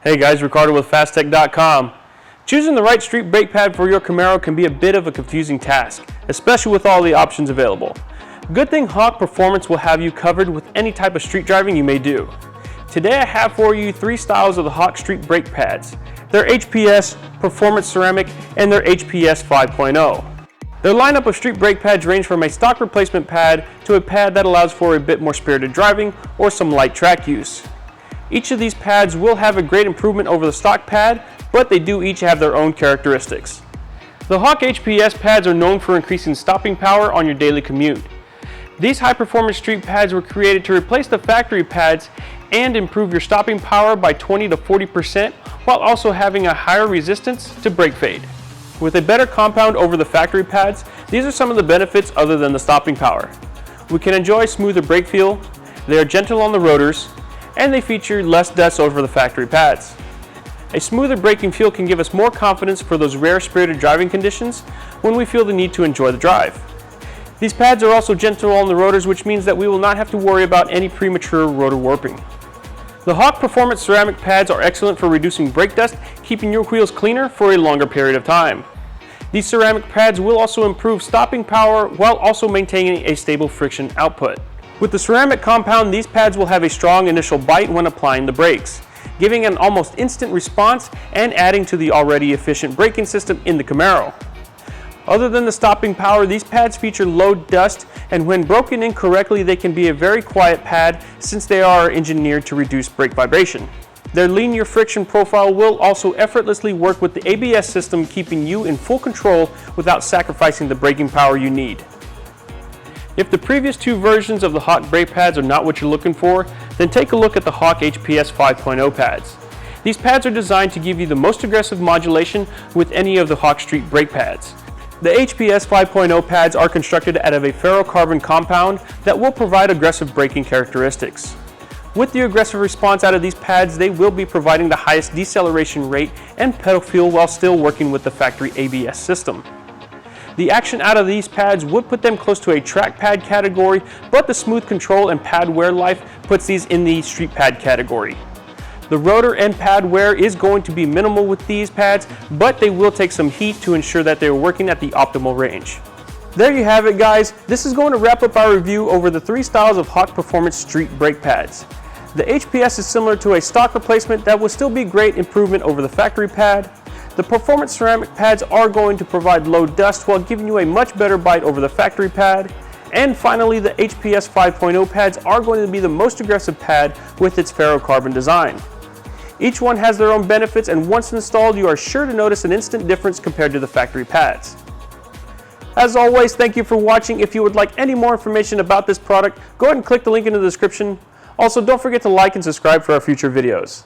Hey guys, Ricardo with Phastek.com. Choosing the right street brake pad for your Camaro can be a bit of a confusing task, especially with all the options available. Good thing Hawk Performance will have you covered with any type of street driving you may do. Today I have for you 3 styles of the Hawk street brake pads. Their HPS, Performance Ceramic, and their HPS 5.0. Their lineup of street brake pads range from a stock replacement pad to a pad that allows for a bit more spirited driving or some light track use. Each of these pads will have a great improvement over the stock pad, but they do each have their own characteristics. The Hawk HPS pads are known for increasing stopping power on your daily commute. These high-performance street pads were created to replace the factory pads and improve your stopping power by 20 to 40% while also having a higher resistance to brake fade. With a better compound over the factory pads, these are some of the benefits other than the stopping power. We can enjoy smoother brake feel, they are gentle on the rotors, and they feature less dust over the factory pads. A smoother braking feel can give us more confidence for those rare spirited driving conditions when we feel the need to enjoy the drive. These pads are also gentle on the rotors, which means that we will not have to worry about any premature rotor warping. The Hawk Performance Ceramic pads are excellent for reducing brake dust, keeping your wheels cleaner for a longer period of time. These ceramic pads will also improve stopping power while also maintaining a stable friction output. With the ceramic compound, these pads will have a strong initial bite when applying the brakes, giving an almost instant response and adding to the already efficient braking system in the Camaro. Other than the stopping power, these pads feature low dust, and when broken in correctly, they can be a very quiet pad since they are engineered to reduce brake vibration. Their linear friction profile will also effortlessly work with the ABS system, keeping you in full control without sacrificing the braking power you need. If the previous 2 versions of the Hawk brake pads are not what you're looking for, then take a look at the Hawk HPS 5.0 pads. These pads are designed to give you the most aggressive modulation with any of the Hawk street brake pads. The HPS 5.0 pads are constructed out of a ferrocarbon compound that will provide aggressive braking characteristics. With the aggressive response out of these pads, they will be providing the highest deceleration rate and pedal feel while still working with the factory ABS system. The action out of these pads would put them close to a track pad category, but the smooth control and pad wear life puts these in the street pad category. The rotor and pad wear is going to be minimal with these pads, but they will take some heat to ensure that they are working at the optimal range. There you have it, guys. This is going to wrap up our review over the 3 styles of Hawk Performance street brake pads. The HPS is similar to a stock replacement that will still be great improvement over the factory pad. The Performance Ceramic pads are going to provide low dust while giving you a much better bite over the factory pad. And finally, the HPS 5.0 pads are going to be the most aggressive pad with its ferrocarbon design. Each one has their own benefits, and once installed, you are sure to notice an instant difference compared to the factory pads. As always, thank you for watching. If you would like any more information about this product, go ahead and click the link in the description. Also, don't forget to like and subscribe for our future videos.